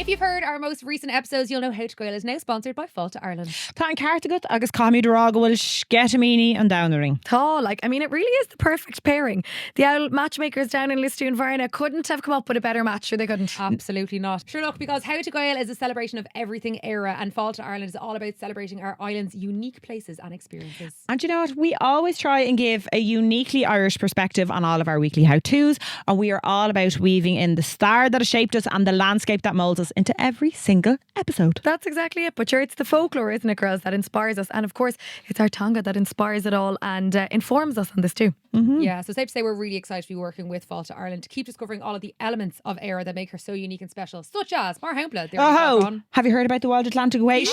If you've heard our most recent episodes, you'll know How to Gael is now sponsored by Fáilte Ireland. Tá an cartagat agus cáimid rága bhfuil scetamíní an downering. Tá, it really is the perfect pairing. The old matchmakers down in Lister and Varna couldn't have come up with a better match, sure they couldn't. Absolutely not. Sure, look, because How to Gael is a celebration of everything era, and Fáilte Ireland is all about celebrating our island's unique places and experiences. And you know what? We always try and give a uniquely Irish perspective on all of our weekly how-tos, and we are all about weaving in the star that has shaped us and the landscape that moulds us into every single episode. That's exactly it. But sure, it's the folklore, isn't it, girls, that inspires us. And of course, it's our tonga that inspires it all and informs us on this too. Mm-hmm. Yeah, so safe to say we're really excited to be working with Fáilte Ireland to keep discovering all of the elements of Éire that make her so unique and special, such as Mar Haumpla. Have you heard about the Wild Atlantic Way?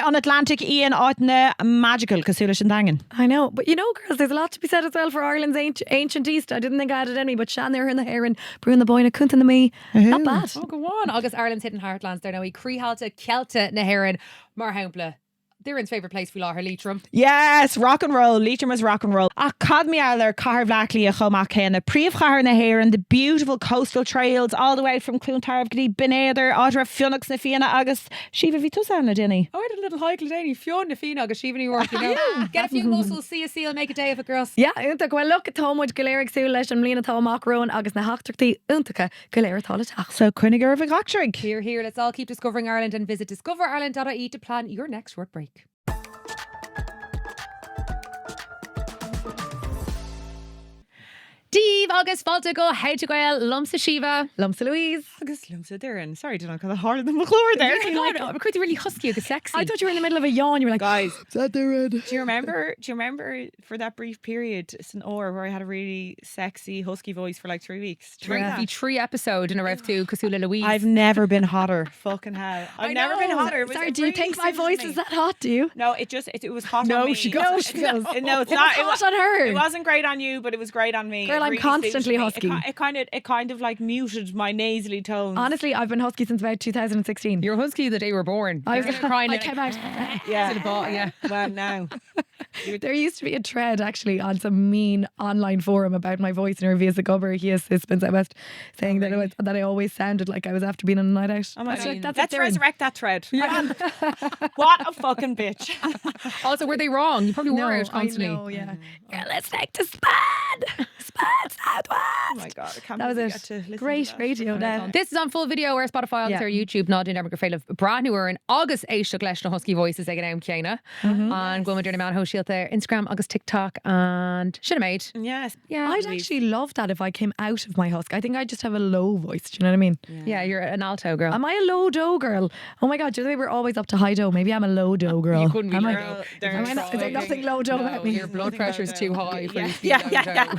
On Atlantic Ian Áitne magical Casula Shandangan. I know, but you know, girls, there's a lot to be said as well for Ireland's ancient East. I didn't think I had it in me, but Shan there in the hair and Brún the boy and Cunt in the me. Not bad. Oh, go on. August Ireland's hidden heartlands there now. Crehalta, Celta, na Héireann, Mar Haumpla. They're favourite place for her Leitrim. Yes, rock and roll. Leitrim is rock and roll. Cadmi Aller, Car Vlackley, a Chomach Kenna, Príomh Chahar na Héireann, the beautiful coastal trails all the way from Clúntarv Gdí, Benéidir, Otra, Fionnuch na Fianna, Agus, Shiva Vitusa na Dinny. Oh, I had a little hike today, Fionn na Fianna, Agus Shiva New York, you know. Get a few mussels, see a seal, make a day of it, girls. Yeah, well, look at Tomwood, Gaelic Sul, Lesh, and Mlina Tomach Raon, Agus na Hachtrachti, Untaka, Gaelic Thalatach. So, Quinniger of a Gachrig. Here, let's all keep discovering Ireland and visit discoverireland.ie to plan your next short break. Dave, Agus, Fáilte go, How to Gael, Lumsa Shiva, Lumsa Louise, Agus Lumsa Darren. Sorry, did I call it harder than McClure there? I'm quite really husky, Agus sexy. I thought you were in the middle of a yawn. You were like, guys, is that Darren? Do you remember for that brief period, St. Or, where I had a really sexy husky voice for like 3 weeks? The 3 episode in a rev to Casula Louise. I've never been hotter. Fucking hell. I've never been hotter. Sorry, do you think my voice is that hot, do you? No, it was hot on me. No, she goes. No, it's not. It was hot on her. It wasn't great on you, but it was great on me. Girl, I'm constantly husky. It kind of like muted my nasally tones. Honestly, I've been husky since about 2016. You're husky the day you were born. I was crying. I came out. Yeah. Well, now. There used to be a thread actually on some mean online forum about my voice and reviews of Gubber. He is Spence out West saying that I always sounded like I was after being on a night out. Let's resurrect that thread. Yeah. What a fucking bitch. Also, were they wrong? You probably were out constantly. I know, yeah. Let's take the spad. Southwest. Oh my God, I can't that was it. Great radio now. This is on full video or Spotify, on our YouTube, Nod in Dermot Fail of Brand New in August Aisha Glesh no Husky Voices again out Kiana. And Gwilma Dirty Man Ho Shield there, Instagram, August TikTok and Shinamade. Yes. Yeah. I'd actually love that if I came out of my husk. I think I just have a low voice. Do you know what I mean? Yeah, you're an alto girl. Am I a low dough girl? Oh my God, do you know we're always up to high dough? Maybe I'm a low dough girl. You couldn't be low. Is there nothing low dough about me? Your blood pressure is too high for you. Yeah.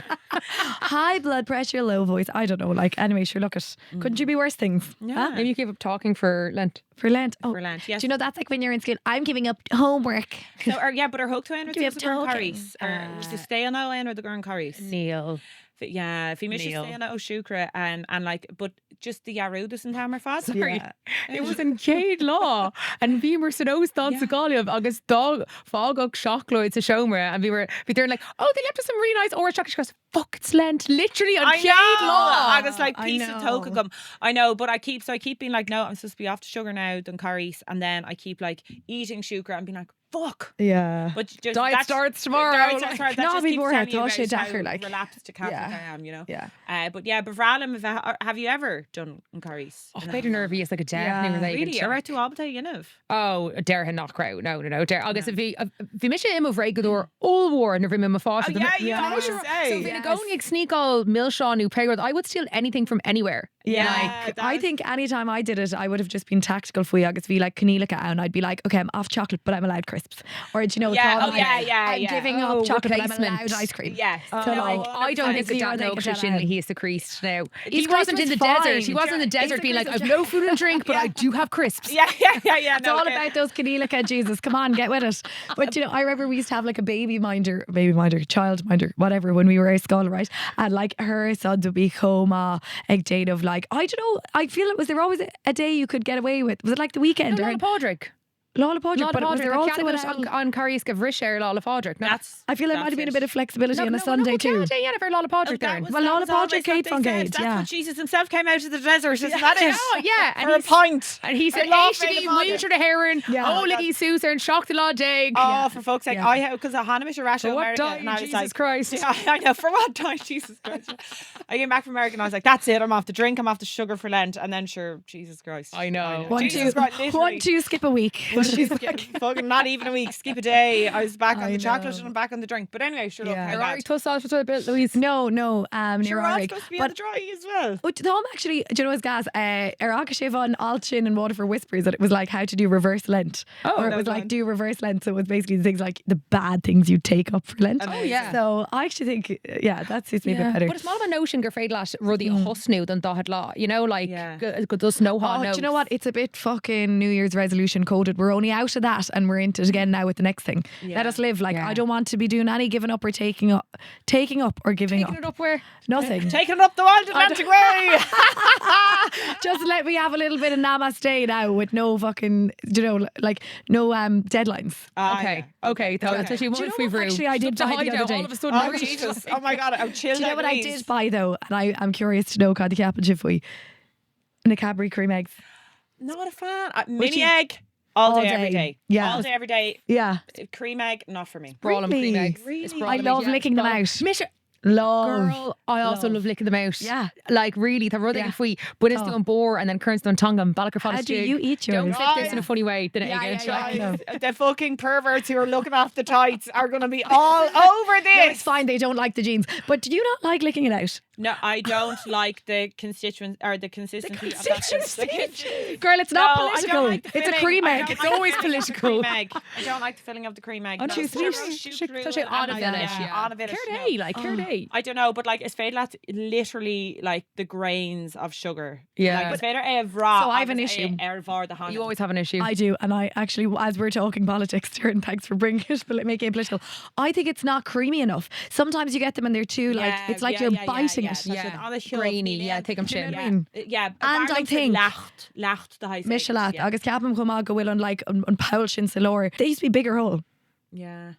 High blood pressure, low voice. I don't know. Anyway, sure, look it. Couldn't you be worse things? Yeah. Maybe you gave up talking for Lent. For Lent. Oh. For Lent, yes. Do you know that's like when you're in school? I'm giving up homework. So, but our hook to end with the curries. To stay on that end with the Gurn curries. Neil. Yeah, if you miss your stay on Shukra and but just the Yarudas and Hammer Fad. Sorry. Yeah. It was in Cade Law and we were supposed to Galia August dog Fogok Shockloids a Shomra and we were there like, oh, they left us some really nice orange chocolate. She goes, fuck, it's Lent, literally on Cade Law. I was like, piece of tokagum. I know, but I keep being like, no, I'm supposed to be off to sugar now, done curries, and then I keep like eating Shukra and being like, fuck. Yeah. But just diet starts tomorrow. No, before I thought she'd her like relapsed to Catholic I am, you know. Yeah. But yeah, Bavralim, have you ever done curries? Oh, Beta Nervy is like a death. Really? You're right to Albata, you know. Oh, Derhan not crowd. No. I guess if you miss him of regular all war and never him fought. Oh yeah. So if you go and sneak all Milshaw new playground, I would steal anything from anywhere. Yeah, I think anytime I did it, I would have just been tactical for you. I guess be like Canelica, and I'd be like, okay, I'm off chocolate, but I'm allowed crisps. Or do you know? I'm giving up chocolate, but I'm allowed ice cream. Yes. So I don't think that no Christian he is the creased now. He wasn't in the desert. He wasn't in the desert being like, I've no food and drink, but I do have crisps. Yeah. It's all about those Canelica. Jesus, come on, get with it. But you know, I remember we used to have like a child minder, whatever, when we were at school, right? And like her son would be coma, egg date of like, I don't know, I feel it was there always a day you could get away with. Was it like the weekend? Or Podrick. Lála Podrick, but was there also on Carriesca Vrisher Lála Podrick. I feel there might have been a bit of flexibility on a Sunday too. Yeah, never Lála Podrick there. Well, Lála Podrick Kate von Gate. That's when Jesus himself came out of the desert, isn't that it? Oh, yeah. For a pint. And he said, Veda "Wait to the heron. Oh, Liggy Susan, shocked the law dag." Oh, for fuck's sake! I because I had a rash in America, and I was like, Jesus Christ. Yeah, I know. For what time? Jesus Christ! I came back from America, and I was like, "That's it. I'm off the drink. I'm off the sugar for Lent." And then, sure, Jesus Christ. I know. One, two, skip a week. Fucking not even a week. Skip a day. I was back on the chocolate and I'm back on the drink. But anyway, sure. Right, toast off for a bit, Louise. No. Sure, I'm Near supposed to be on the dry as well. Tom actually, do you know his gas? Araka on Alchin and Water for Whispers that it was like how to do reverse Lent. Or it was like do reverse Lent. So it was basically the things like the bad things you take up for Lent. Oh, yeah. So I actually think, that suits me a bit better. But it's more of a notion gur féad leat rudí a hosnú than dahad law. You know, like, go does no harm. Do you know what? It's a bit fucking New Year's resolution coded. We're only out of that and we're into it again now with the next thing. Let us live. Like, I don't want to be doing any giving up or taking up or giving up. Taking it up where? Nothing. Taking it up the wild Atlantic way. Just let me have a little bit of namaste now with no fucking, like no deadlines. Okay. That's actually one we brew. Actually, I did buy the other day. All of a sudden, Oh, Jesus. Oh my God. I'm chilled. Do you know what I did buy though? And I'm curious to know Cad the Cap and faoi. And the Cadbury cream eggs. Not a fan. Mini egg. All day, every day. Yeah. All day, every day. Yeah. Cream egg, not for me. Brawl and cream eggs. Really? I love licking them out. Girl, I also love licking them out. Yeah. Like really, the ruddy and faoi, but it's doing bore and then currents doing tongue and balaka How do you eat yours? Don't flip this in a funny way. The fucking perverts who are looking off the tights are going to be all over this. No, it's fine. They don't like the jeans. But do you not like licking it out? No, I don't like the constituency of that. Girl, it's not political. Like it's a cream egg. It's always political. I don't like the filling of the cream egg. On a I don't know, but like it's féad leat literally like the grains of sugar. Yeah. Like, it's féidir raw. So I have an issue. You always have an issue. I do, and I actually, as we're talking politics, Darren, thanks for bringing it, but making it political. I think it's not creamy enough. Sometimes you get them and they're too like it's like you're biting it. Grainy, take them chin. Yeah, and I think lacht the high Michelat, agus ceapam chumá go bhfuil on like on Paul sin sa lóir. They used to be bigger hole. Yeah.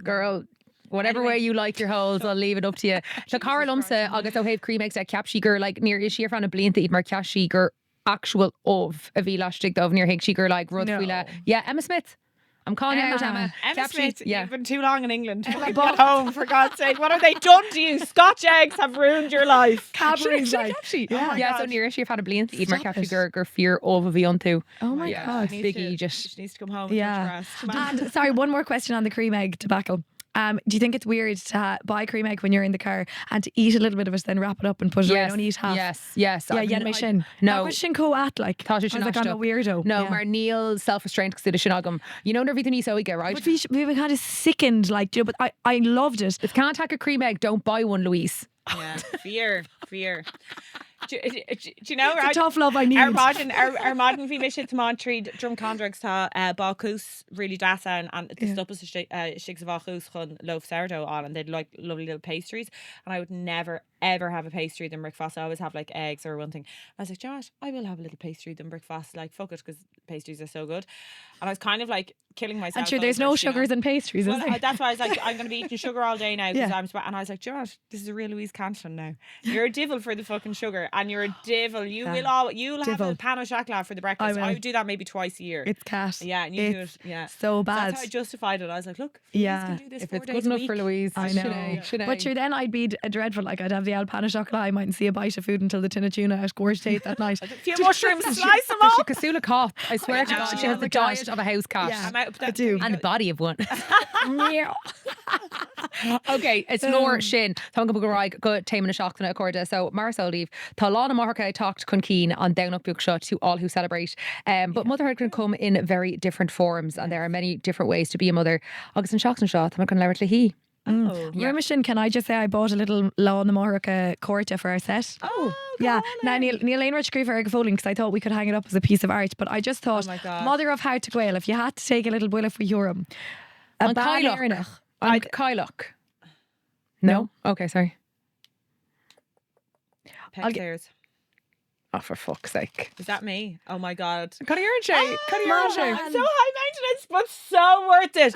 Girl, whatever way you like your holes, I'll leave it up to you. So Cara Lumsa, agus ó héh cream eggs at capshi gur like near is she from a blianta eat mar cashi gur actual of a bhí lastig dov near hick she gur like rud fuila. Yeah, Emma Smith. I'm calling you out, Emma. Emma Smith, you've been too long in England. Get home, for God's sake. What have they done to you? Scotch eggs have ruined your life. Cadbury's like, yeah, so near she had a blianta eat mar capshi gur fear of a bhí onto. Oh my God. Biggie just needs to come home. Yeah. And sorry, one more question on the cream egg tobacco. Do you think it's weird to buy cream egg when you're in the car and to eat a little bit of it, then wrap it up and put it away and only eat half? Yes. Yeah, mission. No. Sin co at like. I was like, I'm a weirdo. No, mar Neil self-restraint because sin agam. You know everything he's so we get right. But we were kind of sickened, like, but I loved it. If can't take a cream egg, don't buy one, Louise. Yeah, fear. Do you know it's a tough love I need. Our modern bhí mise Montreal drum contracts tá bacchus really dasa and the stuff was shigs of bacchus chun loaf sourdough on and they'd like lovely little pastries and I would never ever have a pastry than breakfast. I always have like eggs or one thing. I was like, Josh, I will have a little pastry than breakfast. Like fuck it, because pastries are so good. And I was kind of like killing myself. And sure, there's no sugars in pastries. Well, that's why I was like, I'm going to be eating sugar all day now because I'm and I was like, Josh, this is a real Louise Canton now. You're a devil for the fucking sugar, and you're a devil. You'll have a pan of chocolate for the breakfast. I would do that maybe twice a year. It's cat. Yeah, and you do it. Yeah, so bad. So that's how I justified it. I was like, look, can do this if 4 it's days good a enough week. for Louise, I know. But sure, then I'd be a dreadful. Like I'd have the pan of chocolate. I mightn't see a bite of food until the tin of tuna at Gorge Tate that night. A few mushrooms, slice them up. She Casula cop. I swear to God, she has the diet of a house cat. Yeah, I do. And the body of one. Okay, it's Laura Shin. Tá go bhráig go téim na seachtainna a corda. So Marisol Leave. Tá Lana Marca talked chun cín on down up shot to all who celebrate. But motherhood can come in very different forms and there are many different ways to be a mother. Agus an seachtain shot, I'm going to leir to he. Remission, can I just say I bought a little Lana Marca corta for our set? Yeah. Now Neil Ainrich grew for Ergafoling because I thought we could hang it up as a piece of art, but I just thought, mother of how to Gael, if you had to take a little builla for Urim. On Kyloch. No? Okay, sorry. Pet cares. Oh, for fuck's sake. Is that me? Oh my God. Connie Earnshay. Connie Earnshay. So high maintenance, but so worth it.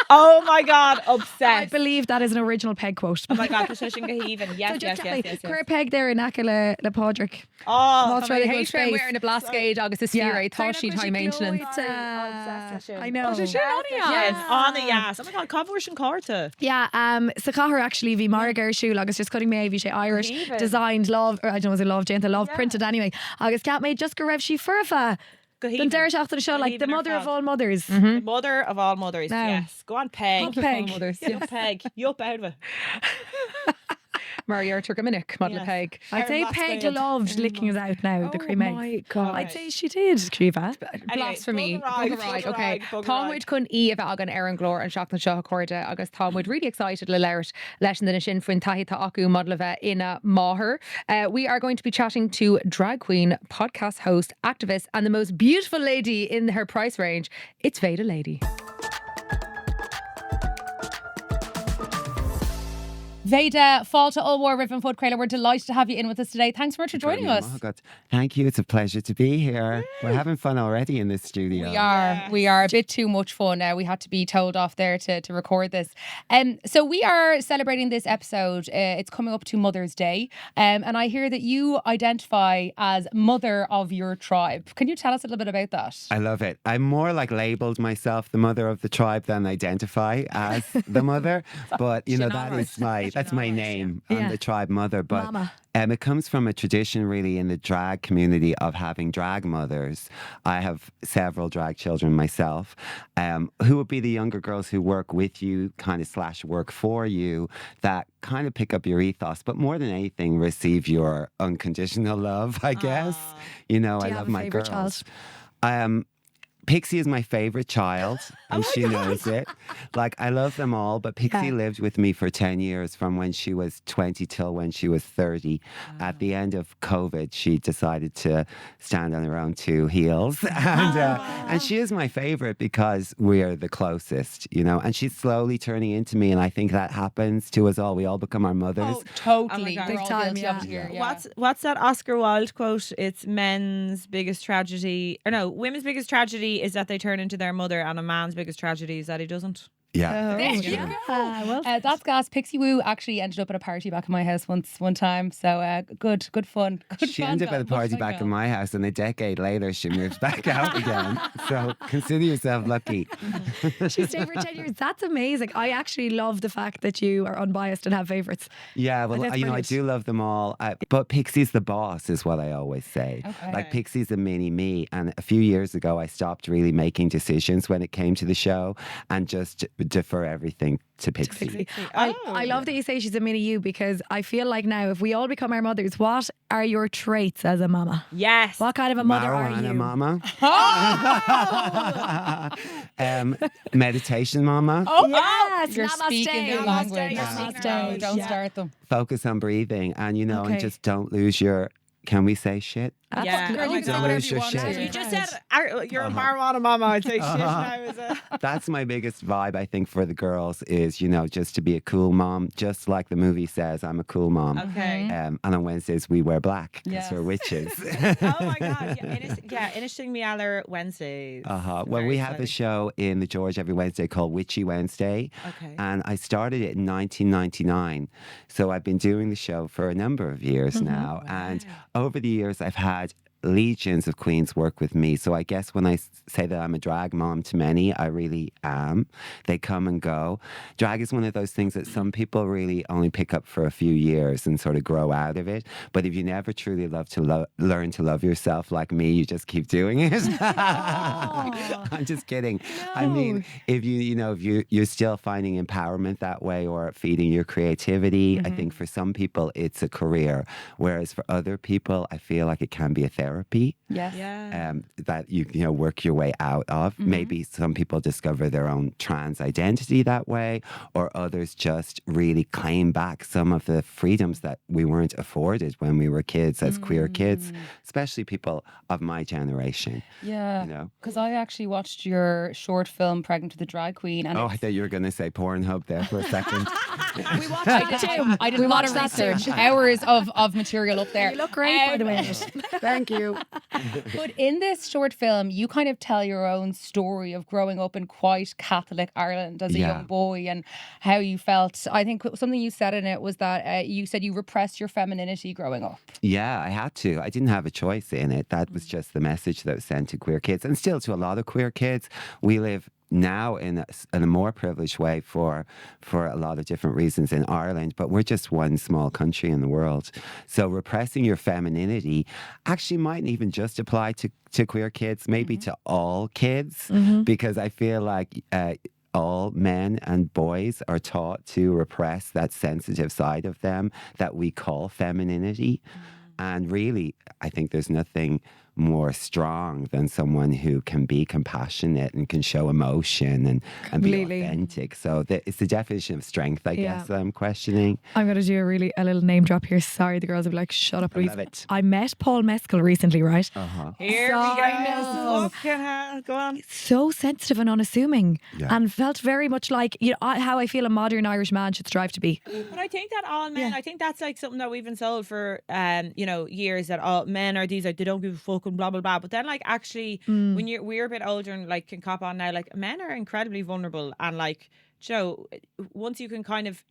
Oh my God, I obsessed. believe that is an original Peg quote. Oh my God, Patricia Gaheven. Yes, yes, yes, yes. Cur Peg there in Ackle le Podrick. Oh, Try I to go hate her space. wearing a blascade agus is fear. I thought she'd high maintenance. I know. Is she on it? yes, on the yes. Oh my God, cover sin carta. Yeah, sa chathair actually bhí mar siú agus just cutting me bhí sé Irish Even. designed love, or I don't know was it love Jane love printed anyway. Agus cat made just go raibh she furfa. Then Derek after the show like the Gaheven mother her of all mothers. The mother of all mothers. No. Yes. Go on, Peg. Peg. Mothers. You Peg. You up out of it. Mario Turgaminic, Model Yes. Peg. I'd say Aaron Peg Masfield. loved licking us out now, the cream egg. my God. I'd say she did, Criva. Blasphemy. bugger Okay. rag. Táimid chun í a bheith agan ar an glór an seach na seo chuirde agus táimid really excited le leirt leis an sin faoin taithí tá acu model a bheith ina máthair. We are going to be chatting to drag queen, podcast host, activist and the most beautiful lady in her price range. It's Veda Lady. Veda, Fáilte Ulmhór, Riven Podchraolta, we're delighted to have you in with us today. Thanks so much for joining us. Oh God. Thank you. It's a pleasure to be here. We're having fun already in this studio. We are a bit too much fun. We had to be told off there to record this. So we are celebrating this episode. It's coming up to Mother's Day. And I hear that you identify as mother of your tribe. Can you tell us a little bit about that? I love it. I'm more like labeled myself the mother of the tribe than identify as the mother. But you know, that's my name. I'm the tribe mother. But Mama. it comes from a tradition really in the drag community of having drag mothers. I have several drag children myself, who would be the younger girls who work with you, kind of / work for you, that kind of pick up your ethos, but more than anything, receive your unconditional love, I guess. You know, Do I you love have a my favourite girls. child? Pixie is my favorite child, and she knows it. Like, I love them all, but Pixie lived with me for 10 years, from when she was 20 till when she was 30. At the end of COVID, she decided to stand on her own two heels. And she is my favorite because we are the closest, you know, and she's slowly turning into me. And I think that happens to us all. We all become our mothers. Oh, totally. Oh my God. We're Big all time, guilty of yeah. it here, yeah. What's that Oscar Wilde quote? It's men's biggest tragedy, or no, women's biggest tragedy is that they turn into their mother, and a man's biggest tragedy is that he doesn't. Yeah. There you go. Well, That's gas. Pixie Woo actually ended up at a party back in my house one time. So good fun. Good She fun, ended up at a guys. party Good fun, back in girl. my house, and a decade later, she moves back out again. So consider yourself lucky. she stayed for 10 years. That's amazing. I actually love the fact that you are unbiased and have favourites. Yeah, well, that's you know, I brilliant. do love them all. But Pixie's the boss, is what I always say. Okay. Like, Pixie's a mini me. And a few years ago, I stopped really making decisions when it came to the show and just defer everything to Pixie. I love that you say she's a mini you, because I feel like now if we all become our mothers, what are your traits as a mama? Yes. What kind of a mother are Marijuana you? mama. Meditation mama. Yes, You're namaste. speaking the Namaste, language. you're Namaste. No, don't Yeah. start them. Focus on breathing, and you know, Okay. and just don't lose your. Can we say shit? Yeah. Girl, you can say Don't whatever lose you your want shit. to. You just said you're a marijuana mama. I'd say shit now is a. That's my biggest vibe, I think, for the girls is, you know, just to be a cool mom, just like the movie says, I'm a cool mom. Okay. And on Wednesdays we wear black because Yes. we're witches. Oh my God. Yeah, Inishting Me Aller Wednesdays. Well, Very we have a exciting. show in the George every Wednesday called Witchy Wednesday. Okay. And I started it in 1999. So I've been doing the show for a number of years now. And over the years, I've had legions of queens work with me. So I guess when I say that I'm a drag mom to many, I really am. They come and go. Drag is one of those things that some people really only pick up for a few years and sort of grow out of it. But if you never truly learn to love yourself like me, you just keep doing it. I'm just kidding. I mean, if you're still finding empowerment that way or feeding your creativity, I think for some people it's a career. Whereas for other people, I feel like it can be a therapy. therapy. Yes. That you know work your way out of. Maybe some people discover their own trans identity that way, or others just really claim back some of the freedoms that we weren't afforded when we were kids as queer kids, especially people of my generation. Yeah. You know? Because I actually watched your short film, Pregnant with the Drag Queen. And I thought you were going to say Pornhub there for a second. We watched it too. I did a lot of research, hours of material up there. You look great, by the way. Thank you. But in this short film, you kind of tell your own story of growing up in quite Catholic Ireland as a young boy and how you felt. I think something you said in it was that you said you repressed your femininity growing up. Yeah, I had to. I didn't have a choice in it. That was just the message that was sent to queer kids, and still to a lot of queer kids. We live now in a more privileged way for a lot of different reasons in Ireland, but we're just one small country in the world. So repressing your femininity actually mightn't even just apply to queer kids, maybe to all kids, because I feel like all men and boys are taught to repress that sensitive side of them that we call femininity. And really, I think there's nothing more strong than someone who can be compassionate and can show emotion and be authentic. So it's the definition of strength, I guess, that I'm questioning. I'm going to do a little name drop here. Sorry, the girls will be like, shut up, Louise. Love it. I met Paul Mescal recently, right? Here we go. Go on. So sensitive and unassuming, and felt very much like how I feel a modern Irish man should strive to be. But I think that all men, I think that's like something that we've been sold for, years, that all men are these, like, they don't give a fuck and blah, blah, blah. But then, like, actually, when we're a bit older and, like, can cop on now, like, men are incredibly vulnerable. And, like, once you can kind of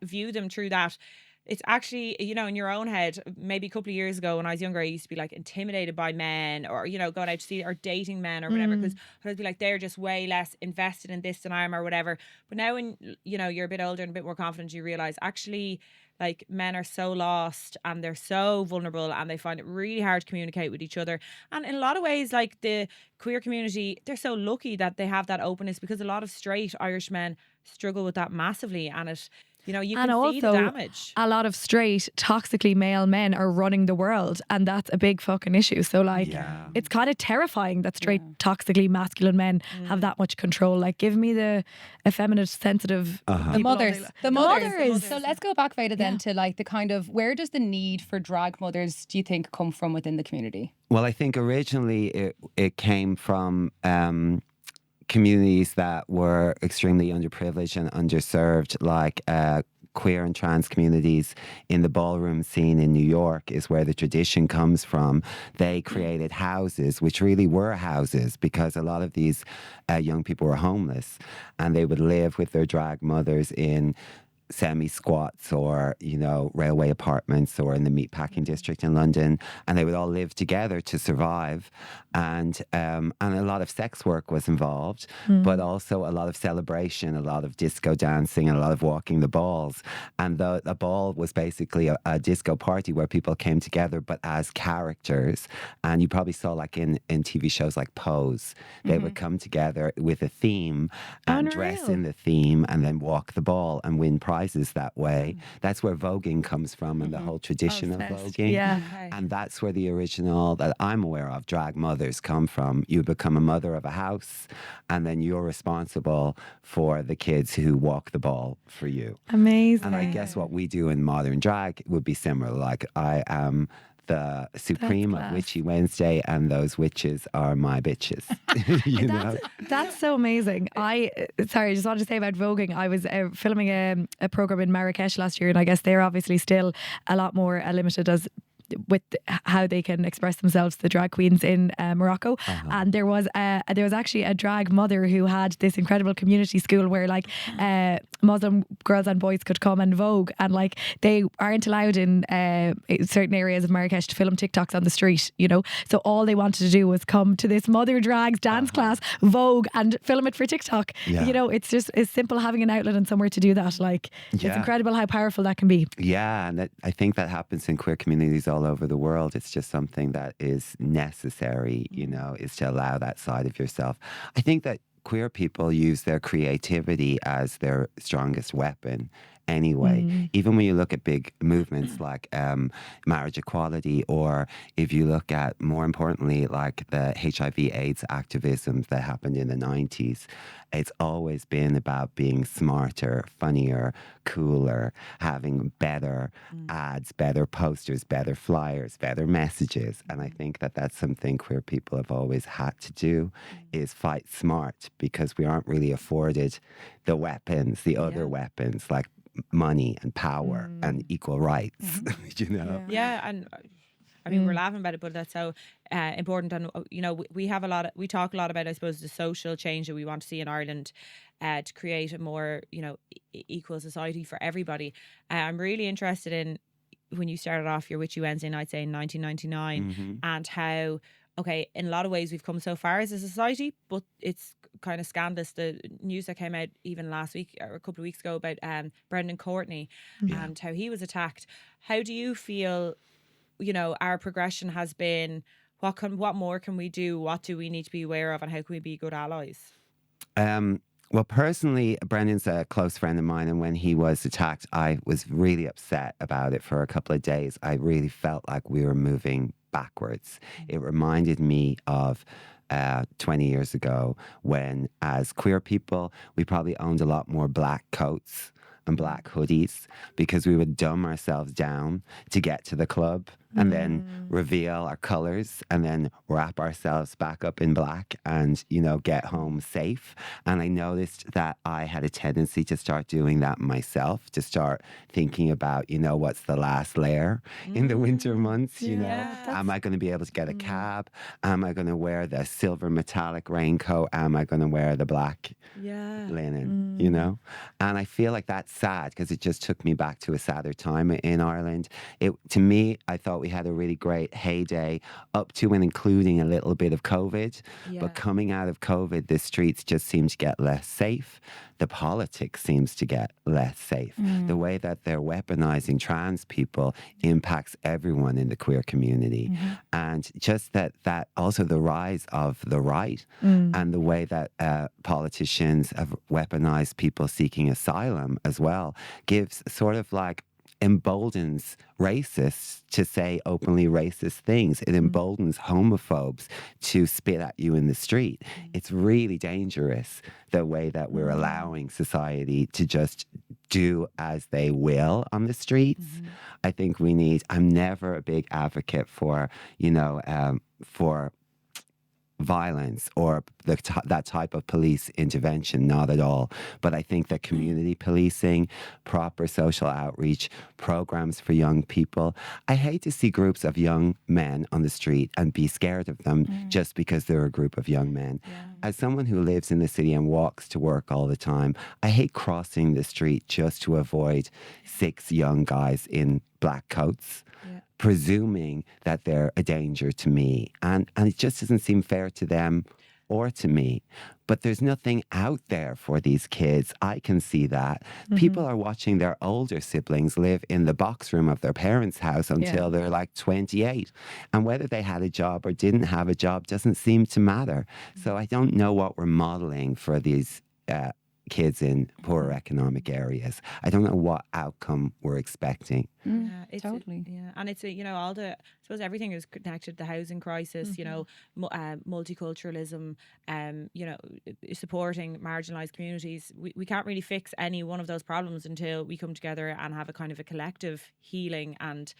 view them through that, it's actually, in your own head, maybe a couple of years ago when I was younger, I used to be like intimidated by men, or, going out to see or dating men or whatever, because I'd be like, they're just way less invested in this than I am or whatever. But now when, you're a bit older and a bit more confident, you realise actually, like, men are so lost and they're so vulnerable and they find it really hard to communicate with each other. And in a lot of ways, like, the queer community, they're so lucky that they have that openness, because a lot of straight Irish men struggle with that massively, and it, you can see the damage. A lot of straight, toxically male men are running the world, and that's a big fucking issue. So, like, it's kind of terrifying that straight, toxically masculine men have that much control. Like, give me the effeminate, sensitive The mothers. So let's go back, Veda, then to, like, the kind of, where does the need for drag mothers, do you think, come from within the community? Well, I think originally it came from communities that were extremely underprivileged and underserved, like queer and trans communities in the ballroom scene in New York is where the tradition comes from. They created houses, which really were houses, because a lot of these young people were homeless, and they would live with their drag mothers in semi-squats or, railway apartments or in the meatpacking district in London, and they would all live together to survive. And a lot of sex work was involved, but also a lot of celebration, a lot of disco dancing, and a lot of walking the balls. And the ball was basically a disco party where people came together, but as characters. And you probably saw, like, in TV shows like Pose, they would come together with a theme and dress in the theme and then walk the ball and win prizes that way. That's where voguing comes from, and the whole tradition of voguing. Yeah. And that's where the original, that I'm aware of, drag mothers come from. You become a mother of a house, and then you're responsible for the kids who walk the ball for you. Amazing. And I guess what we do in modern drag would be similar. Like, I am the supreme of Witchy Wednesday, and those witches are my bitches. That's so amazing. I just wanted to say about voguing. I was filming a program in Marrakesh last year, and I guess they're obviously still a lot more limited as with how they can express themselves, the drag queens in Morocco. And there was actually a drag mother who had this incredible community school where, like, Muslim girls and boys could come and vogue, and, like, they aren't allowed in certain areas of Marrakesh to film TikToks on the street, so all they wanted to do was come to this mother drags dance class, vogue, and film it for TikTok. It's just as simple, having an outlet and somewhere to do that. Like, it's incredible how powerful that can be. And I think that happens in queer communities all over the world. It's just something that is necessary, is to allow that side of yourself. I think that queer people use their creativity as their strongest weapon anyway. Even when you look at big movements like marriage equality, or if you look at, more importantly, like the HIV/AIDS activism that happened in the 90s, it's always been about being smarter, funnier, cooler, having better ads, better posters, better flyers, better messages. And I think that that's something queer people have always had to do, is fight smart, because we aren't really afforded the weapons, the other weapons, like money and power and equal rights, you know? Yeah, and I mean, we're laughing about it, but that's so important. And you know, we talk a lot about, I suppose, the social change that we want to see in Ireland to create a more, you know, equal society for everybody. I'm really interested in when you started off your Witchy Wednesday night, say in 1999, and how, okay, in a lot of ways we've come so far as a society, but it's kind of scandalous, the news that came out even last week or a couple of weeks ago about Brendan Courtney and how he was attacked. How do you feel, you know, our progression has been? What more can we do? What do we need to be aware of, and how can we be good allies? Well, personally, Brendan's a close friend of mine, and when he was attacked, I was really upset about it for a couple of days. I really felt like we were moving backwards. It reminded me of 20 years ago when, as queer people, we probably owned a lot more black coats and black hoodies because we would dumb ourselves down to get to the club and then reveal our colors and then wrap ourselves back up in black and, you know, get home safe. And I noticed that I had a tendency to start doing that myself, to start thinking about, you know, what's the last layer in the winter months, you know? Am I going to be able to get a cab? Am I going to wear the silver metallic raincoat? Am I going to wear the black linen, you know? And I feel like that's sad because it just took me back to a sadder time in Ireland. To me, I thought we had a really great heyday up to and including a little bit of COVID. But coming out of COVID, the streets just seem to get less safe. The politics seems to get less safe. The way that they're weaponizing trans people impacts everyone in the queer community. And just that also the rise of the right and the way that politicians have weaponized people seeking asylum as well gives sort of like emboldens racists to say openly racist things. It emboldens homophobes to spit at you in the street. It's really dangerous the way that we're allowing society to just do as they will on the streets. I think I'm never a big advocate for, you know, for violence or that type of police intervention, not at all. But I think that community policing, proper social outreach, programs for young people. I hate to see groups of young men on the street and be scared of them just because they're a group of young men. As someone who lives in the city and walks to work all the time, I hate crossing the street just to avoid 6 young guys in black coats, presuming that they're a danger to me. And it just doesn't seem fair to them or to me. But there's nothing out there for these kids. I can see that. People are watching their older siblings live in the box room of their parents' house until they're like 28. And whether they had a job or didn't have a job doesn't seem to matter. So I don't know what we're modeling for these kids in poorer economic areas. I don't know what outcome we're expecting. Totally. And it's you know, I suppose everything is connected to the housing crisis, you know, multiculturalism, you know, supporting marginalised communities. We can't really fix any one of those problems until we come together and have a kind of a collective healing and,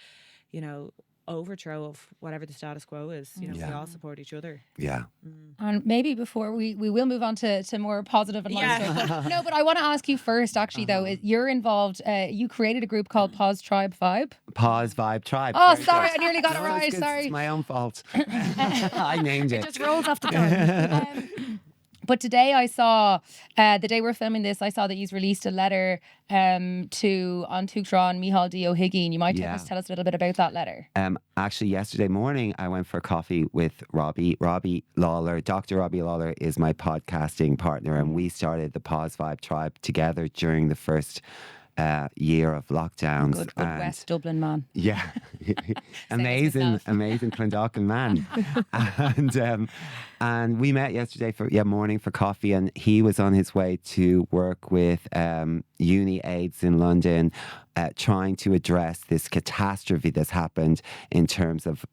you know, overthrow of whatever the status quo is. You know, we all support each other. And maybe before we will move on to more positive and light stuff. But I want to ask you first, actually, though, you're involved. You created a group called Pause Tribe Vibe. Pause Vibe Tribe. Oh, sorry, I nearly got it right. Sorry, it's my own fault. I named it. It just rolls off the tongue. But today I saw, the day we're filming this, I saw that you've released a letter to An Tseachtain Mícheál D. O'Higgins. You might tell us a little bit about that letter. Actually, yesterday morning, I went for coffee with Robbie Lawler. Dr. Robbie Lawler is my podcasting partner, and we started the Pause Vibe Tribe together during the first year of lockdowns. Good and West Dublin man. yeah, amazing Clondalkin man. And we met yesterday for morning for coffee, and he was on his way to work with uni aides in London, trying to address this catastrophe that's happened in terms of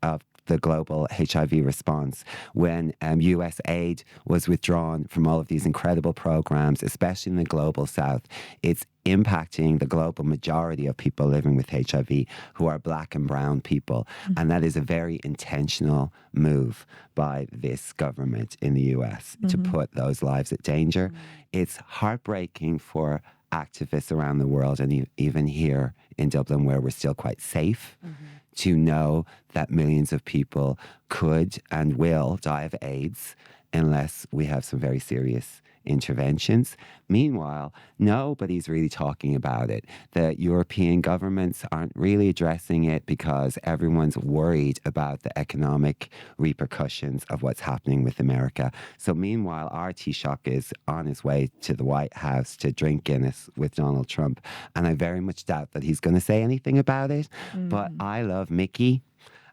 the global HIV response when US aid was withdrawn from all of these incredible programs, especially in the global south. It's impacting the global majority of people living with HIV who are black and brown people. And that is a very intentional move by this government in the US to put those lives at danger. It's heartbreaking for activists around the world and even here in Dublin, where we're still quite safe, to know that millions of people could and will die of AIDS unless we have some very serious interventions. Meanwhile, nobody's really talking about it. The European governments aren't really addressing it because everyone's worried about the economic repercussions of what's happening with America. So meanwhile, our Taoiseach is on his way to the White House to drink Guinness with Donald Trump. And I very much doubt that he's going to say anything about it. But I love Mickey.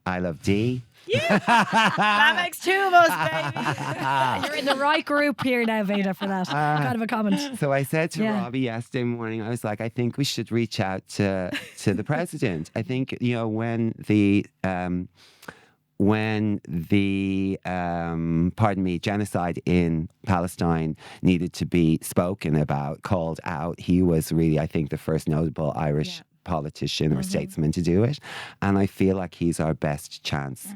I love Dee. That makes two of us, baby. You're in the right group here now, Veda, for that kind of a comment. So I said to Robbie yesterday morning, I was like, I think we should reach out to the president. I think, when the genocide in Palestine needed to be spoken about, called out, he was really, I think, the first notable Irish politician or statesman to do it. And I feel like he's our best chance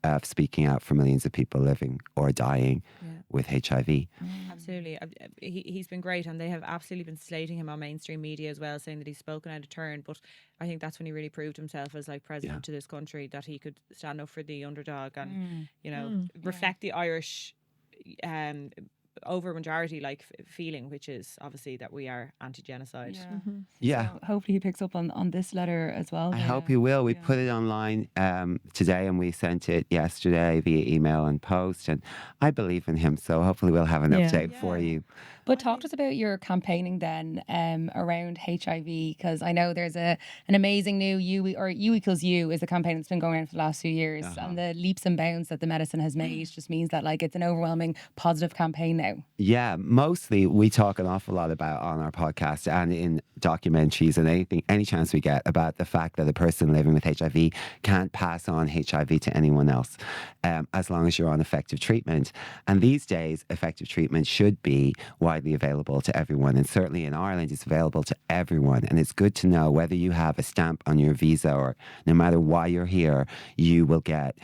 of speaking out for millions of people living or dying with HIV. Absolutely. He's been great, and they have absolutely been slating him on mainstream media as well, saying that he's spoken out of turn. But I think that's when he really proved himself as like president to this country, that he could stand up for the underdog and, reflect the Irish over majority feeling, which is obviously that we are anti-genocide. Yeah. So hopefully he picks up on this letter as well. I hope he will. We put it online today, and we sent it yesterday via email and post, and I believe in him, so hopefully we'll have an update for you. But talk to us about your campaigning then around HIV, because I know there's an amazing new U equals U is a campaign that's been going on for the last few years, and the leaps and bounds that the medicine has made just means that it's an overwhelming positive campaign now. Yeah, mostly we talk an awful lot about on our podcast and in documentaries and any chance we get about the fact that a person living with HIV can't pass on HIV to anyone else as long as you're on effective treatment. And these days, effective treatment should be widely available to everyone. And certainly in Ireland, it's available to everyone. And it's good to know whether you have a stamp on your visa or no matter why you're here, you will get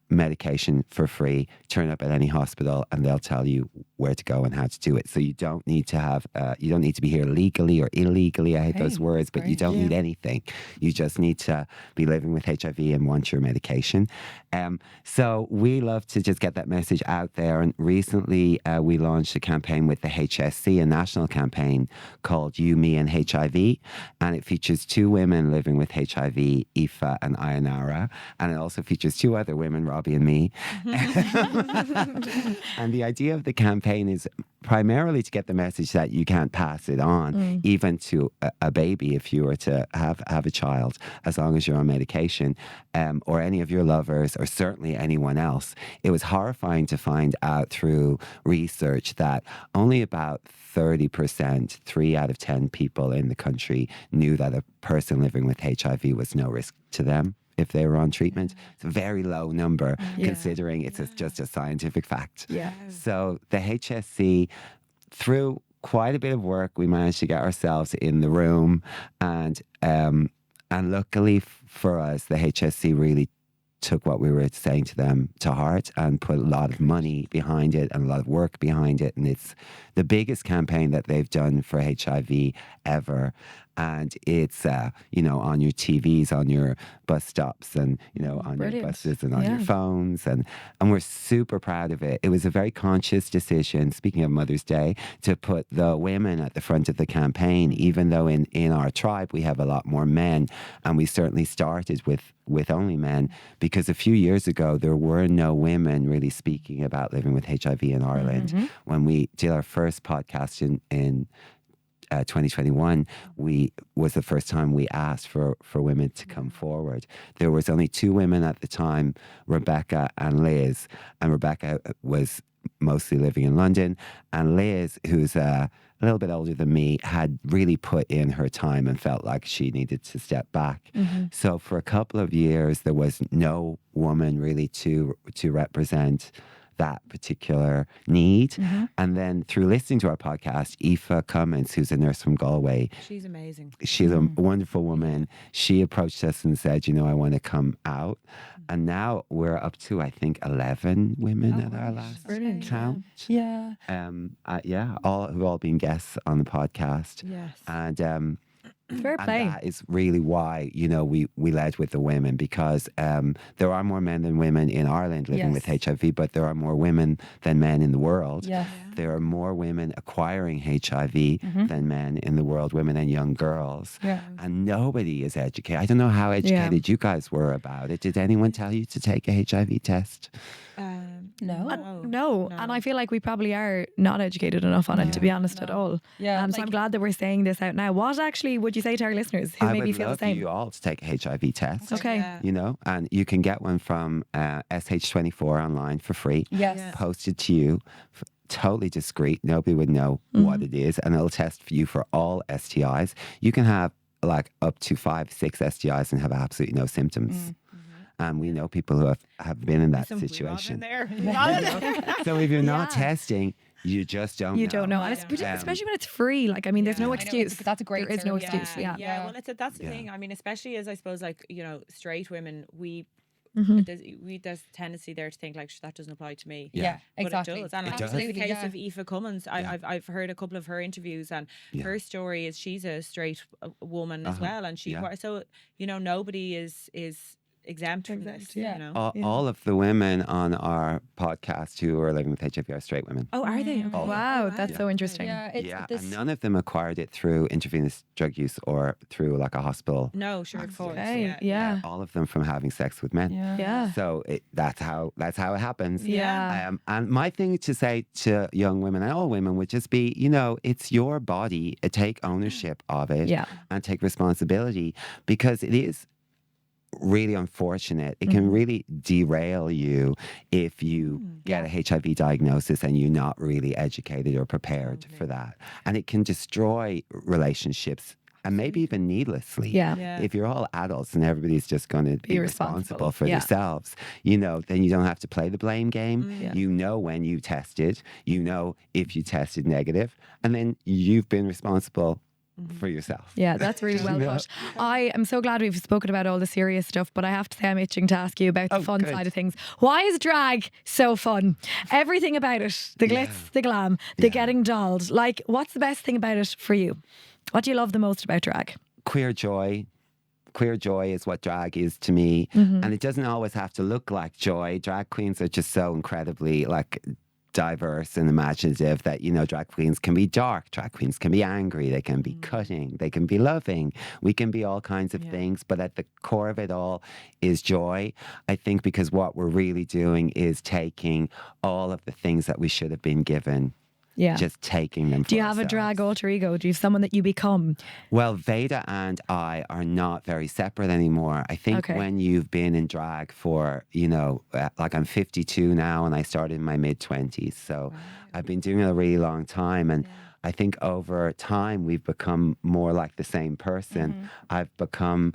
medication for free. Turn up at any hospital and they'll tell you where to go and how to do it. So you don't need to have you don't need to be here legally or illegally. I hate those words, but you don't need anything. You just need to be living with HIV and want your medication. So we love to just get that message out there. And recently we launched a campaign with the HSC, a national campaign called You, Me and HIV. And it features two women living with HIV, Aoife and Ayanara. And it also features two other women, Robbie and me. And the idea of the campaign is primarily to get the message that you can't pass it on, even to a baby if you were to have a child, as long as you're on medication, or any of your lovers, or certainly anyone else. It was horrifying to find out through research that only about 30%, 3 out of 10 people in the country knew that a person living with HIV was no risk to them if they were on treatment. It's a very low number considering it's just a scientific fact. So the HSC, through quite a bit of work, we managed to get ourselves in the room, and luckily for us, the HSC really took what we were saying to them to heart and put a lot of money behind it and a lot of work behind it. And it's the biggest campaign that they've done for HIV ever. And it's, on your TVs, on your bus stops and, on your buses and on your phones. And we're super proud of it. It was a very conscious decision, speaking of Mother's Day, to put the women at the front of the campaign, even though in our tribe we have a lot more men. And we certainly started with only men, because a few years ago there were no women really speaking about living with HIV in Ireland. When we did our first podcast in 2021, was the first time we asked for women to come forward. There was only 2 women at the time, Rebecca and Liz. And Rebecca was mostly living in London. And Liz, who's a little bit older than me, had really put in her time and felt like she needed to step back. So for a couple of years, there was no woman really to represent that particular need. And then through listening to our podcast, Aoife Cummins, who's a nurse from Galway, She's amazing. she's a wonderful woman. She approached us and said, I want to come out. And now we're up to, I think, 11 women at our last count. Yeah. Who've all been guests on the podcast. Yes. And Fair play. and that is really why, we led with the women, because there are more men than women in Ireland living with HIV, but there are more women than men in the world. Yes. There are more women acquiring HIV than men in the world, women and young girls. Yeah. And nobody is educated. I don't know how educated you guys were about it. Did anyone tell you to take a HIV test? No, and I feel like we probably are not educated enough on it, to be honest, at all. Yeah, So I'm glad that we're saying this out now. What actually would you say to our listeners who I maybe would feel the love same? you all to take a HIV test. Okay. And you can get one from SH24 online for free. Yes. Posted to you, totally discreet. Nobody would know what it is, and it'll test for you for all STIs. You can have like up to 5, 6 STIs and have absolutely no symptoms. And we know people who have been in that situation. So if you're not testing, you just don't know. You don't know, and especially when it's free. Like, I mean, there's no excuse. That's a great There is no service. excuse. Yeah. Well, that's the thing. I mean, especially as I suppose, like, straight women, there's tendency there to think like that doesn't apply to me. Yeah, But exactly. it does. And like, does. in the case of Aoife Cummins, I've heard a couple of her interviews, and her story is she's a straight woman as well, and so nobody is exempt from this. All of the women on our podcast who are living with HIV are straight women. Oh, are they? Okay. Wow, that's so interesting. Yeah. And none of them acquired it through intravenous drug use or through like a hospital. No, sure, of course. Okay. Yeah. All of them from having sex with men. Yeah. So that's how it happens. Yeah. And my thing to say to young women and all women would just be, it's your body. Take ownership of it and take responsibility, because it is really unfortunate. It can really derail you if you get a HIV diagnosis and you're not really educated or prepared for that. And it can destroy relationships, and maybe even needlessly. Yeah. If you're all adults and everybody's just going to be responsible for Yeah. themselves, then you don't have to play the blame game. You know when you tested, if you tested negative, and then you've been responsible for yourself. Yeah, that's really well put. I am so glad we've spoken about all the serious stuff, but I have to say I'm itching to ask you about the fun side of things. Why is drag so fun? Everything about it, the glitz, the glam, the getting dolled. Like, what's the best thing about it for you? What do you love the most about drag? Queer joy. Queer joy is what drag is to me. And it doesn't always have to look like joy. Drag queens are just so incredibly diverse and imaginative that, drag queens can be dark, drag queens can be angry, they can be cutting, they can be loving. We can be all kinds of things, but at the core of it all is joy. I think because what we're really doing is taking all of the things that we should have been given. Yeah. Just taking them for Do you have a ourselves. drag alter ego? Do you have someone that you become? Well, Veda and I are not very separate anymore. I think when you've been in drag for, I'm 52 now and I started in my mid-20s. So I've been doing it a really long time. And I think over time we've become more like the same person. I've become,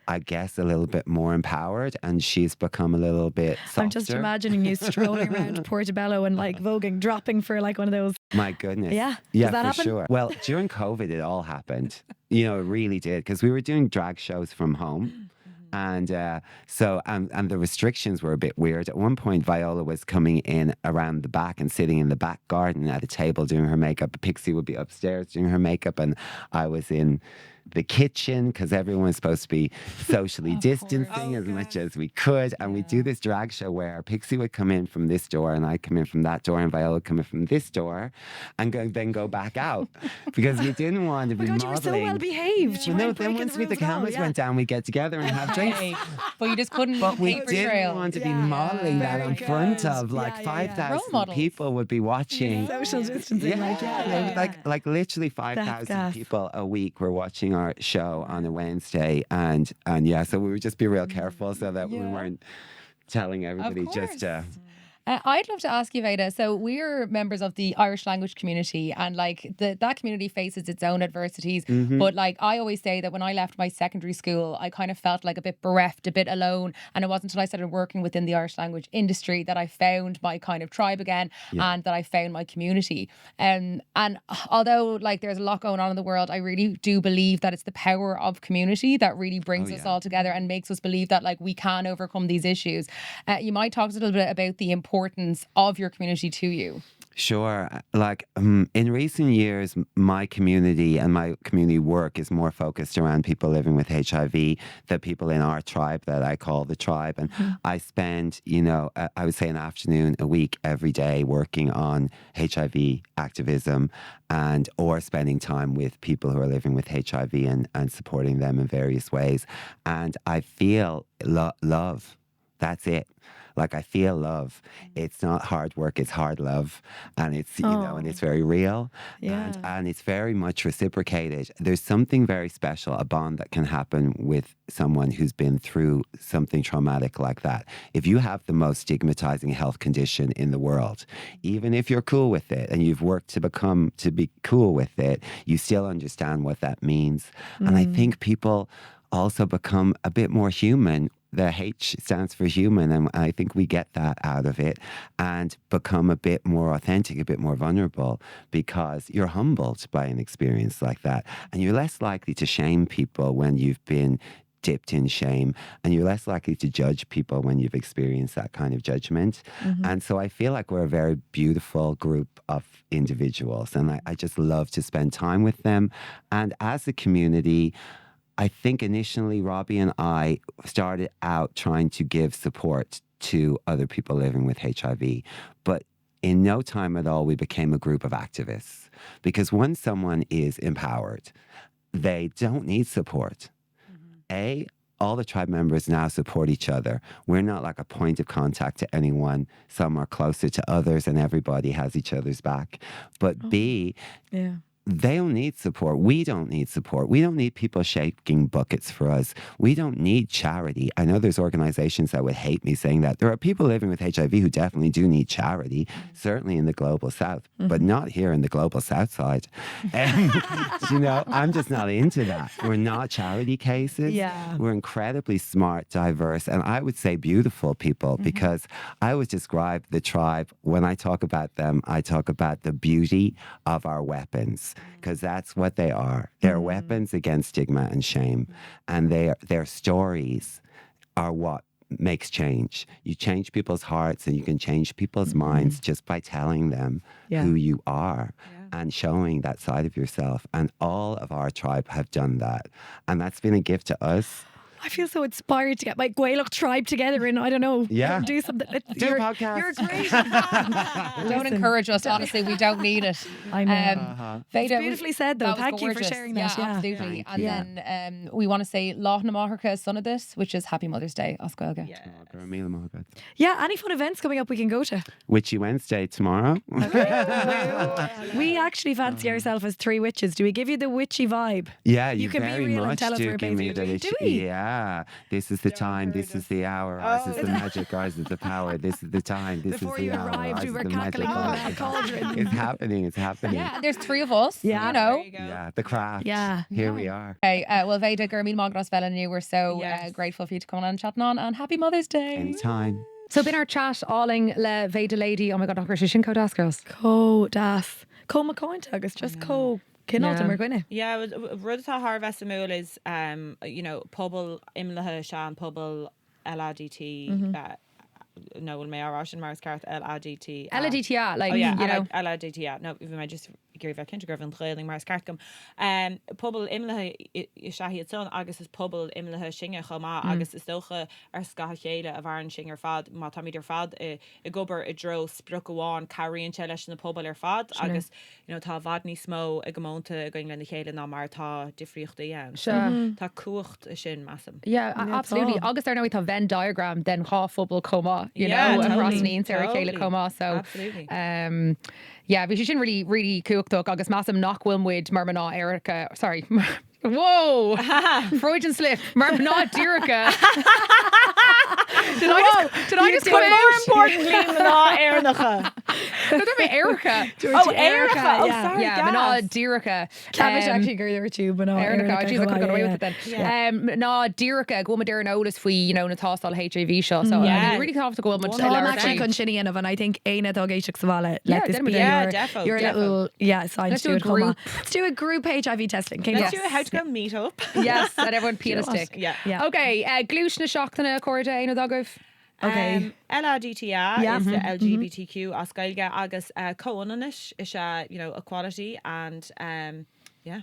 I guess, a little bit more empowered, and she's become a little bit softer. I'm just imagining you strolling around Portobello and voguing, dropping for one of those. My goodness. Yeah. Yeah, Does that for happen? sure. Well, during COVID, it all happened. It really did, because we were doing drag shows from home. And and the restrictions were a bit weird. At one point, Viola was coming in around the back and sitting in the back garden at a table doing her makeup. Pixie would be upstairs doing her makeup, and I was in the kitchen because everyone's supposed to be socially distancing as much as we could. And we do this drag show where Pixie would come in from this door and I'd come in from that door and Viola would come in from this door and then go back out because we didn't want to be God, you were modeling. so well behaved. Well, no, then once the cameras went down, we get together and have drinks. But you just couldn't But we paper didn't trail. want to be modeling that in front of like Role 5,000 models. people would be watching. Social distancing. Like literally 5,000 people a week were watching our show on a Wednesday, and yeah, so we would just be real careful so that we weren't telling everybody just. I'd love to ask you, Veda. So we're members of the Irish language community, and like that community faces its own adversities. But like I always say that when I left my secondary school, I kind of felt like a bit bereft, a bit alone. And it wasn't until I started working within the Irish language industry that I found my kind of tribe again, and that I found my community. And although like there's a lot going on in the world, I really do believe that it's the power of community that really brings us all together and makes us believe that like we can overcome these issues. You might talk a little bit about the importance of your community to you. Sure. Like in recent years, my community and my community work is more focused around people living with HIV, the people in our tribe that I call the tribe. And I spend, I would say an afternoon a week every day working on HIV activism or spending time with people who are living with HIV and supporting them in various ways. And I feel love. That's it. Like I feel love. It's not hard work, it's hard love. And it's, and it's very real. Yeah. And it's very much reciprocated. There's something very special, a bond that can happen with someone who's been through something traumatic like that. If you have the most stigmatizing health condition in the world, even if you're cool with it and you've worked to be cool with it, you still understand what that means. And I think people also become a bit more human. The H stands for human, and I think we get that out of it and become a bit more authentic, a bit more vulnerable because you're humbled by an experience like that. And you're less likely to shame people when you've been dipped in shame, and you're less likely to judge people when you've experienced that kind of judgment. And so I feel like we're a very beautiful group of individuals, and I just love to spend time with them. And as a community, I think initially Robbie and I started out trying to give support to other people living with HIV. But in no time at all, we became a group of activists. Because once someone is empowered, they don't need support. All the tribe members now support each other. We're not like a point of contact to anyone. Some are closer to others and everybody has each other's back. But B, they don't need support. We don't need support. We don't need people shaking buckets for us. We don't need charity. I know there's organizations that would hate me saying that. There are people living with HIV who definitely do need charity, certainly in the global south, but not here in the global south side. And, I'm just not into that. We're not charity cases. We're incredibly smart, diverse, and I would say beautiful people because I would describe the tribe, when I talk about them, I talk about the beauty of our weapons. Because that's what they are. They're weapons against stigma and shame. And their stories are what makes change. You change people's hearts and you can change people's minds just by telling them who you are and showing that side of yourself. And all of our tribe have done that. And that's been a gift to us. I feel so inspired to get my Gaelic tribe together and I don't know, do something. Do a podcast. You're great. Don't encourage us, honestly. We don't need it. I know. Veda, beautifully said, though. that was Thank you for gorgeous. sharing that. Yeah, absolutely. And then we want to say Láithreoir Máthracha son of this, which is Happy Mother's Day. Oscailga. Yeah, any fun events coming up we can go to? Witchy Wednesday tomorrow. We actually fancy ourselves as three witches. Do we give you the witchy vibe? Yeah, You you can be very real and much tell us do we're give me basically- the Do we? Yeah, this is the time, this is the hour, ours is the magic, ours is the power, this is the time, this Before is the you hour, arrived, ours we is were the magic. cackling over a cauldron. It's happening, it's happening. Yeah, there's three of us. Yeah. You know. Yeah, the craft. Yeah. Here we are. Okay, well, Veda, Gurmil Magros Vela, we're so grateful for you to come on and chatting on, and Happy Mother's Day. Anytime. So bin our chat alling le Veda Lady. Oh my god, nach sin codas girls. Co-das. Co-macoint agus, just co-kinalt and we're going Yeah, rud atá Harvest Samúl is, pobl imlathe sean pobl LADT, no, mé ará sin mars ceart LADT. LDTA, like, Oh yeah, you know. LADT, no, if I just gur bheith cinnte gribh an chréling mar carcam. Pobl imlethe I seahiad son agus is pobl imlethe singe chomá agus is dócha ar scath chéile a bharan sing ar fad má táimid ar fad I gobar I dro spruc amháin caríonn se leis na pobl ar fad agus tá bhad ní smó ag gomónta going le na chéile ná mar tá difriochtaí an. Tá cuacht I sin massam. Yeah, absolutely. Agus ar nó tá Venn diagram den há phobal comá, you know, a rasnín ar chéile comá. So, absolutely. Yeah, bhí sin really cuachtach agus massam nachhfuil muid mar maná Erica, sorry. Whoa! Freudian slip. Mar ná Dúracha. Did I just come more out? importantly ná Éirnacha. No, there be Erica. Éirnacha. Oh, sorry, Yeah, ná Dúracha. Cabbage actually gur there too, but no. Erica, I could have got away with it then. Ná Dúracha, go ma dear notice faoi, you know, na tástal HIV show. So I really have to go much. Well, I'm actually considering it, and I think Aina dog Aishik Savala. Let this be your little sign Let's to do a it. group. Let's do a group HIV testing. Let's do a how to go meet up. Yes, and everyone penis stick. Yeah. Okay, glúis na seachtainna cóide Aina dagah. Okay. LGBTI is the LGBTQ as gailge agus co-onanis is equality and Yeah.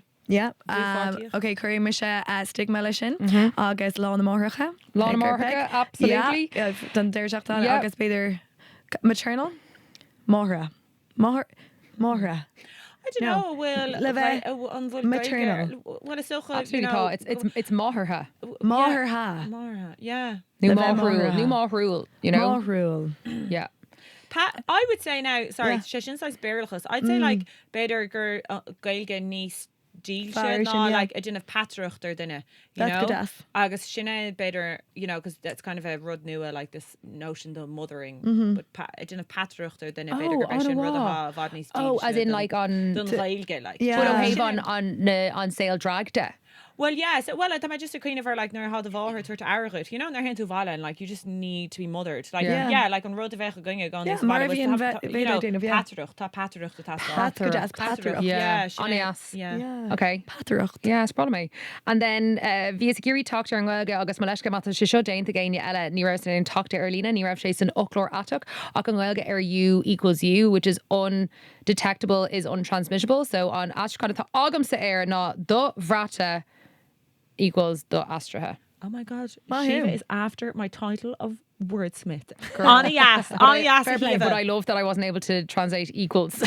40th. Okay, cuirí me se stigma lei sin agus lá na mórthacha. Lá na mórthacha, absolutely. Yeah, den deir seachtainna Yeah. agus beidir maternal mórtha. Mórtha. I don't know. Well, maternal. Well, it's so Absolutely, it's Maherha. Mórtha. Yeah. New Levé Mahrúil, Mórtha. New Mahrúil, you know? Mórthaúil. Yeah. I would say now, sorry, Yeah. sin size bearlachas. I'd say like better gur gailge níos díl Fair ná sin, yeah. like a din of patruchter dinne, you That's know. good as. Agus sinne better, you know, because that's kind of a rud nua like this notion of mothering, but a din of patruchter dinne better gur on a sin rud wá. a bhad níos díl. Oh, as in like on... dun gailge like. Yeah. Well, Yeah. have on sale drag day. Well, yes. Well, I'm just a kind of like near how the vaher to arrogant. You know, they're into valen. Like you just need to be mothered. Like Yeah. like on road to vech going on Yeah, this Marvian patruch, Patruch. Yeah. she- Anias. yeah. Okay. Patrucht. Yeah, it's problem me. And then via security talked ar an ghilge agus malesca mata se seo déint again eile ní raibh sin talked Erlina ní raibh sé san ochlor atach ach an ghilge U equals U, which is undetectable is untransmissible. So on ashkana tá agam sa air ná do vrata equals do astrathe. Oh my God, Wow. Shiva is after my title of wordsmith. On yes, Fair play, but I love that I wasn't able to translate equals.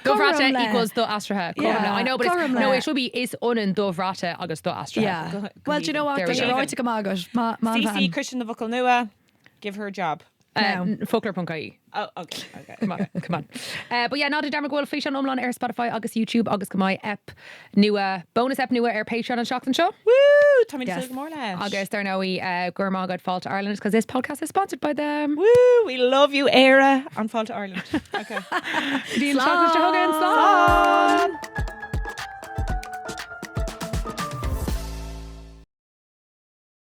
Do vrata Corumle. equals do astrathe. Yeah. I know, but Corumle. no, it should be is unan do vrata agus do astrathe. Yeah. Well, do you know what? There we You're go. right to come agus. CC Christian the vocal nua, give her a job. Folklore.ie. Oh, okay. Come on. But yeah, not a derma goil fish on umlan air Spotify, agus YouTube, agus my ep nua, bonus ep nua air Patreon and Shocks and Show. Woo! Tommy Yes. more less. Agus there now we Gurma got Fault to Ireland because this podcast is sponsored by them. Woo! We love you, Era, on Fall to Ireland. Okay. Dean Shocks and Show again. Slán. Slán.